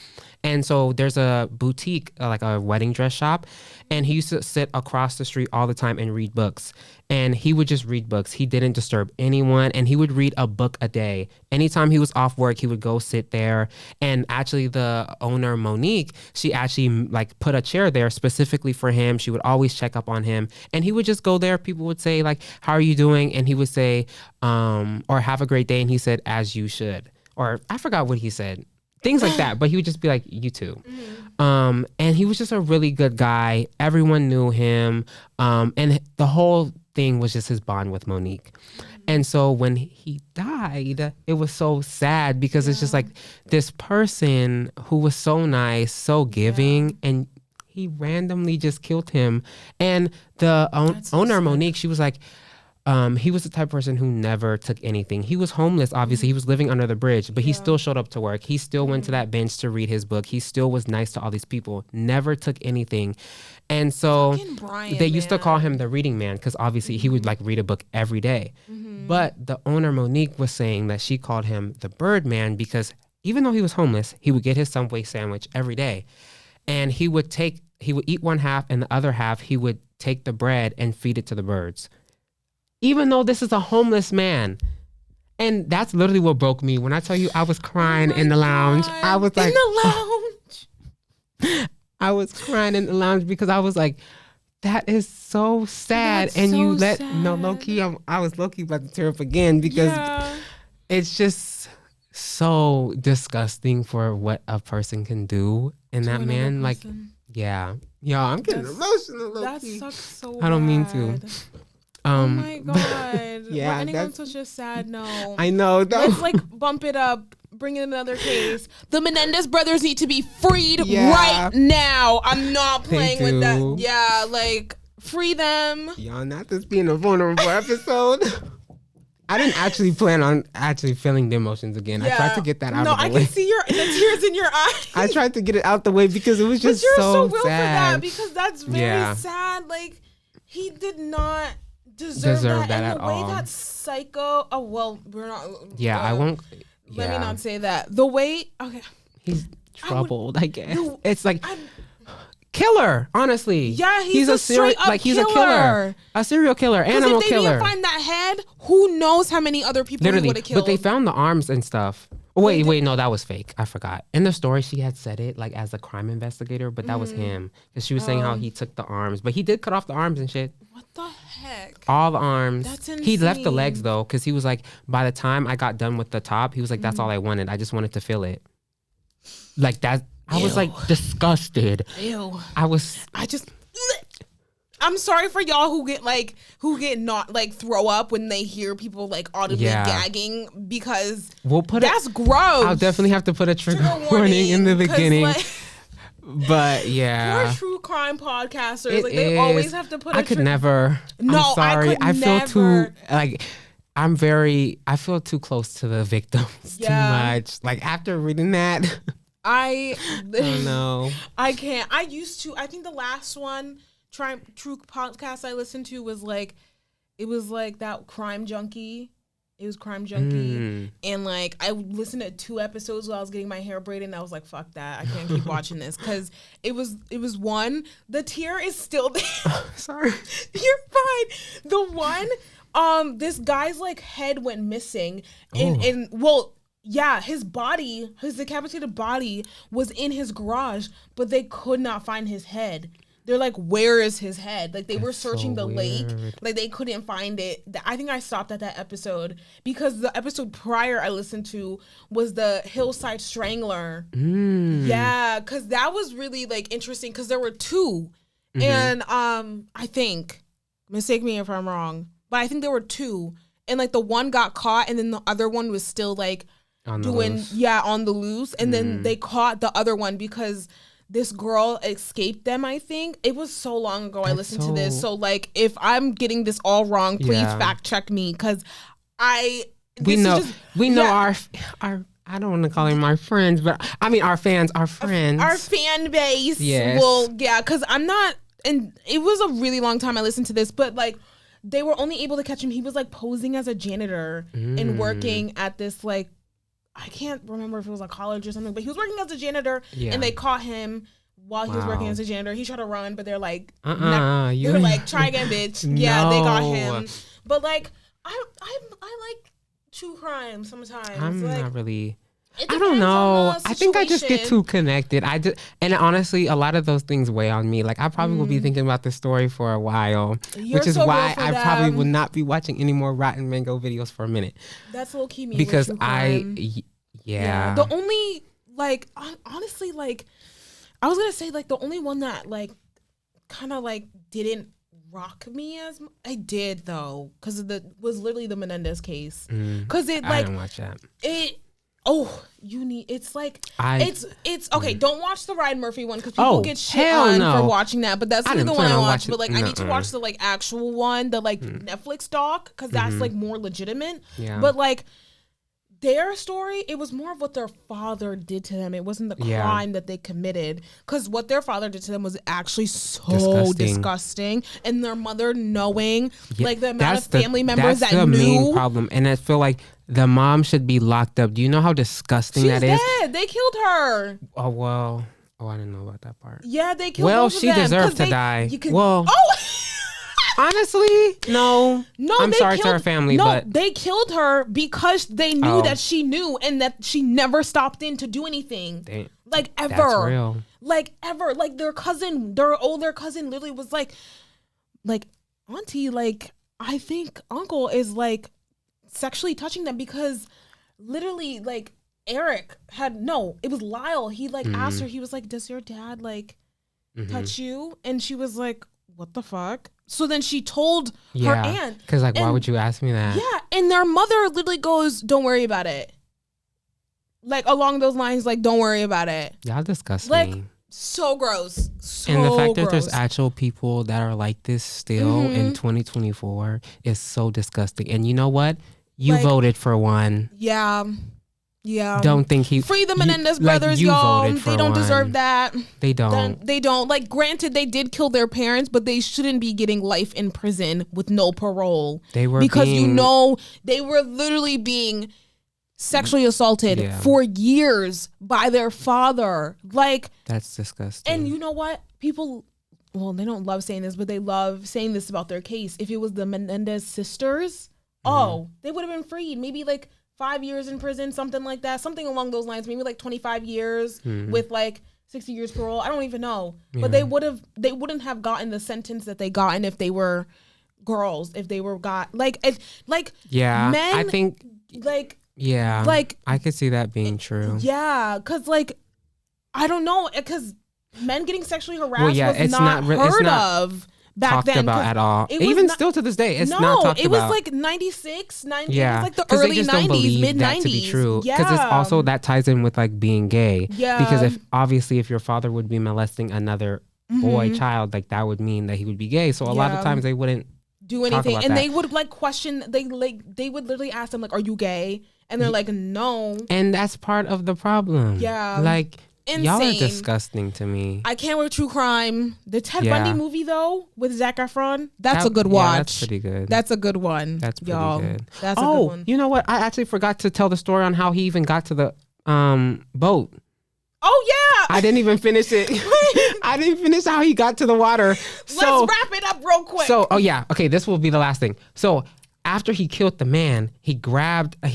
And so there's a boutique, a wedding dress shop, and he used to sit across the street all the time and read books. And he would just read books. He didn't disturb anyone, and he would read a book a day. Anytime he was off work, he would go sit there. And actually the owner, Monique, she actually put a chair there specifically for him. She would always check up on him, and he would just go there. People would say how are you doing? And he would say, or have a great day. And he said, as you should. Or I forgot what he said. Things like that, but he would just be like, you too. And he was just a really good guy. Everyone knew him. And the whole thing was just his bond with Monique. And so when he died, it was so sad, because it's just this person who was so nice, so giving, and he randomly just killed him. And the owner, Monique, she was like, he was the type of person who never took anything. He was homeless, obviously. He was living under the bridge, but he still showed up to work. He still went to that bench to read his book. He still was nice to all these people, never took anything. And so they used to call him the reading man, because obviously he would read a book every day. But the owner, Monique, was saying that she called him the bird man, because even though he was homeless, he would get his Subway sandwich every day. And he would eat one half, and the other half, he would take the bread and feed it to the birds. Even though this is a homeless man. And that's literally what broke me. When I tell you I was crying in the lounge, I was like... In the lounge? I was crying in the lounge, because I was like, that is so sad. That's and so you let... sad. No, low-key, I was low-key about to tear up again, because it's just so disgusting for what a person can do. And that man, yeah. Yo, I'm getting emotional, low-key. That sucks so I don't mean to. Oh my God. Yeah, we're ending on such a sad note. I know. Let's bump it up. Bring in another case. The Menendez brothers need to be freed right now. I'm not playing with that. Yeah, free them. Y'all, not this being a vulnerable episode. I didn't actually plan on feeling the emotions again. I tried to get that out of the way. No, I can see the tears in your eyes. I tried to get it out the way, because it was just so sad. But you're so real for that, because that's very sad. He did not deserve that at all. The way that psycho... Oh, well, we're not... Yeah, I won't... Let me not say that. The way... Okay. He's troubled, I guess. It's killer, honestly. Yeah, he's a serial... he's a killer. A serial killer, animal killer. Because if they didn't find that head, who knows how many other people he would have killed. But they found the arms and stuff. Wait, no, that was fake. I forgot. In the story, she had said it as a crime investigator, but that was him. Because she was saying how he took the arms. But he did cut off the arms and shit. What the heck? All the arms. That's insane. He left the legs, though, because he was like, by the time I got done with the top, he was like, that's all I wanted. I just wanted to feel it. That. I was disgusted. Ew. I'm sorry for y'all who get not like throw up when they hear people like audibly gagging, because that's gross. I'll definitely have to put a trigger warning in the beginning. Like, but yeah, we're true crime podcasters. Like they always have to put. I could never. No, I'm sorry. I feel too like. I feel too close to the victims too much. Like after reading that, I don't know. I can't. I think the last one. True podcast I listened to was like, it was like that Crime Junkie. It was Crime Junkie. And like, I listened to 2 episodes while I was getting my hair braided, and I was like, fuck that. I can't keep watching this. Cause it was one, the tear is still there. Sorry. You're fine. The one, this guy's like head went missing. And well, yeah, his decapitated body was in his garage, but they could not find his head. They're like, where is his head? Like, they were searching the lake. Like, they couldn't find it. I think I stopped at that episode because the episode prior I listened to was the Hillside Strangler. Yeah, because that was really, like, interesting because there were 2. And I think, mistake me if I'm wrong, but I think there were 2. And, like, the one got caught and then the other one was still, like, on the loose. And then they caught the other one because this girl escaped them, I think. It was so long ago I listened to this. So, like, if I'm getting this all wrong, please fact check me. Because we know our I don't want to call them our friends, but I mean our fans, our friends. Our fan base. Yes. Well, yeah, because I'm not, and it was a really long time I listened to this, but, like, they were only able to catch him. He was, like, posing as a janitor and working at this, like, I can't remember if it was a college or something, but he was working as a janitor, and they caught him while he was working as a janitor. He tried to run, but they're like, they were like, try again, bitch. Yeah, they got him. But like, I like true crime sometimes. I'm like, not really. I don't know. I think I just get too connected. And honestly, a lot of those things weigh on me. Like I probably will be thinking about this story for a while, which is why I probably will not be watching any more RottenMango videos for a minute. That's low key me because The only like honestly like I was gonna say like the only one that like kind of like didn't rock me as I did though because was literally the Menendez case because I didn't watch that. It's like it's okay. Don't watch the Ryan Murphy one because people get shit on for watching that. But that's really the one I watched. But like I need to watch the like actual one, the like Netflix doc, because that's like more legitimate. Yeah. But like their story, it was more of what their father did to them. It wasn't the crime that they committed, because what their father did to them was actually so disgusting. And their mother knowing, like the amount of family members that knew. That's the main problem. And I feel like the mom should be locked up. Do you know how disgusting that is? She's dead. They killed her. Oh, well. Oh, I didn't know about that part. Yeah, they killed both of them. Well, she deserved to die. Honestly, no. I'm sorry to her family, but they killed her because they knew that she knew and that she never stopped in to do anything. Like ever. That's real. Like ever. Like their older cousin literally was like auntie, like I think uncle is like sexually touching them because literally like Eric it was Lyle. He like asked her, he was like, does your dad like touch you? And she was like, what the fuck? So then she told her aunt. Because like, why would you ask me that? Yeah. And their mother literally goes, don't worry about it. Like along those lines, like, don't worry about it. Y'all disgust like, me. So gross. So and the fact that there's actual people that are like this still in 2024 is so disgusting. And you know what? You voted for one. Yeah. Yeah. Don't think free the Menendez brothers, y'all. They don't deserve that. They don't. They don't. Like, granted, they did kill their parents, but they shouldn't be getting life in prison with no parole. They were they were literally being sexually assaulted for years by their father. Like, that's disgusting. And you know what? People, well, they don't love saying this, but they love saying this about their case. If it was the Menendez sisters, they would have been freed. Maybe like 5 years in prison, something like that, something along those lines. Maybe like 25 years with like 60 years parole. I don't even know, but they wouldn't have gotten the sentence that they gotten if they were girls. If they were men. I think I could see that being true. Yeah, because like I don't know, because men getting sexually harassed was not heard of back then. About at all. Even still to this day, it's not talked about. No, it was like 96, 90. Yeah, it was like the early they just 90s, don't believe mid 90s. that to be true. Because it's also that ties in with like being gay. Yeah. Because if your father would be molesting another boy child, like that would mean that he would be gay. So a lot of times they wouldn't do anything, and they would like question. They would literally ask them like, "Are you gay?" And they're like, "No." And that's part of the problem. Yeah, like. Insane. Y'all are disgusting to me. I can't wear true crime. The Ted Bundy movie though with Zac Efron, that's a good watch. Yeah, that's pretty good. That's a good one. That's pretty good. That's a good one. You know what? I actually forgot to tell the story on how he even got to the boat. Oh yeah. I didn't even finish it. I didn't finish how he got to the water. Let's wrap it up real quick. Okay, this will be the last thing. So after he killed the man, he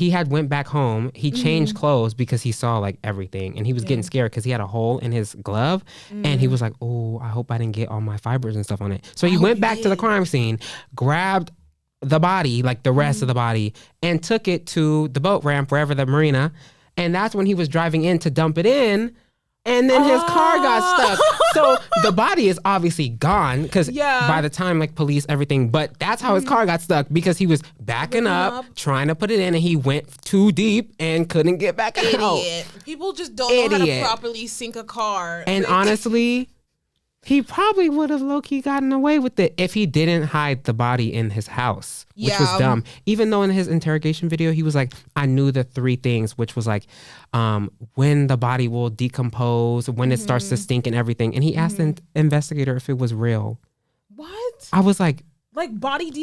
had went back home. He changed clothes because he saw like everything, and he was getting scared because he had a hole in his glove, and he was like, "Oh, I hope I didn't get all my fibers and stuff on it." So he went back to the crime scene, grabbed the body, like the rest of the body, and took it to the boat ramp, wherever the marina, and that's when he was driving in to dump it in. And then his car got stuck. So the body is obviously gone because by the time like police, everything, but that's how his car got stuck because he was backing up, trying to put it in, and he went too deep and couldn't get back out. People just don't know how to properly sink a car. And honestly, he probably would have low-key gotten away with it if he didn't hide the body in his house, which was dumb. Even though in his interrogation video, he was like, I knew the 3 things, which was like when the body will decompose, when it starts to stink and everything. And he asked the investigator if it was real. What? I was like body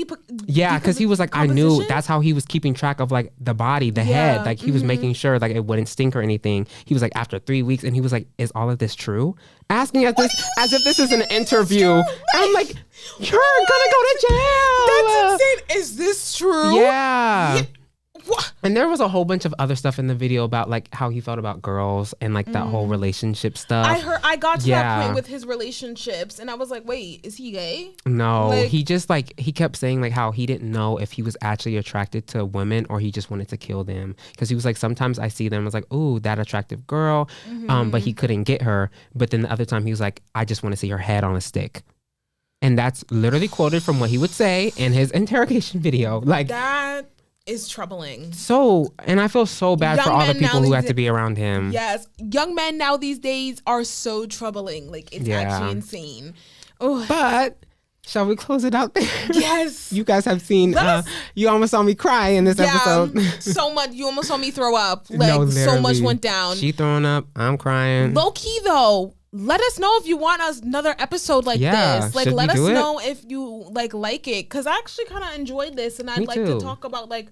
yeah, because he was like, I knew that's how he was keeping track of like the body, the head. Like he was making sure like it wouldn't stink or anything. He was like, after 3 weeks, and he was like, is all of this true? Asking as if this is an interview. And I'm like, you're gonna go to jail. That's insane. Is this true? Yeah. And there was a whole bunch of other stuff in the video about like how he felt about girls and like that whole relationship stuff. I got to that point with his relationships, and I was like, wait, is he gay? No, he just like, he kept saying like how he didn't know if he was actually attracted to women or he just wanted to kill them. Because he was like, sometimes I see them, I was like, ooh, that attractive girl, but he couldn't get her. But then the other time he was like, I just want to see her head on a stick. And that's literally quoted from what he would say in his interrogation video. Like that is troubling. And I feel so bad for all the people who had to be around him. Yes. Young men now these days are so troubling. Like, it's actually insane. Oh. But shall we close it out there? Yes. You guys have seen, you almost saw me cry in this episode. So much. You almost saw me throw up. Like, so much went down. She throwing up. I'm crying. Low key, though. Let us know if you want another episode like this. Like, let us know if you like it, because I actually kind of enjoyed this, and I'd like to talk about like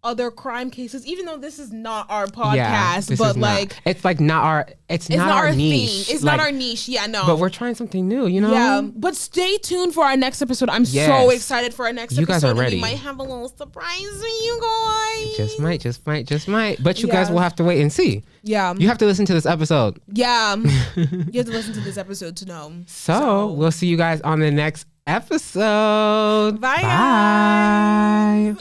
other crime cases, even though this is not our podcast. But like, it's like not our. It's not our niche. It's not our niche. Yeah, no. But we're trying something new, you know. Yeah. But stay tuned for our next episode. I'm so excited for our next episode. You guys are ready. We might have a little surprise for you guys. Just might. But you guys will have to wait and see. Yeah. You have to listen to this episode. Yeah. You have to listen to this episode to know. So we'll see you guys on the next episode. Bye. Guys.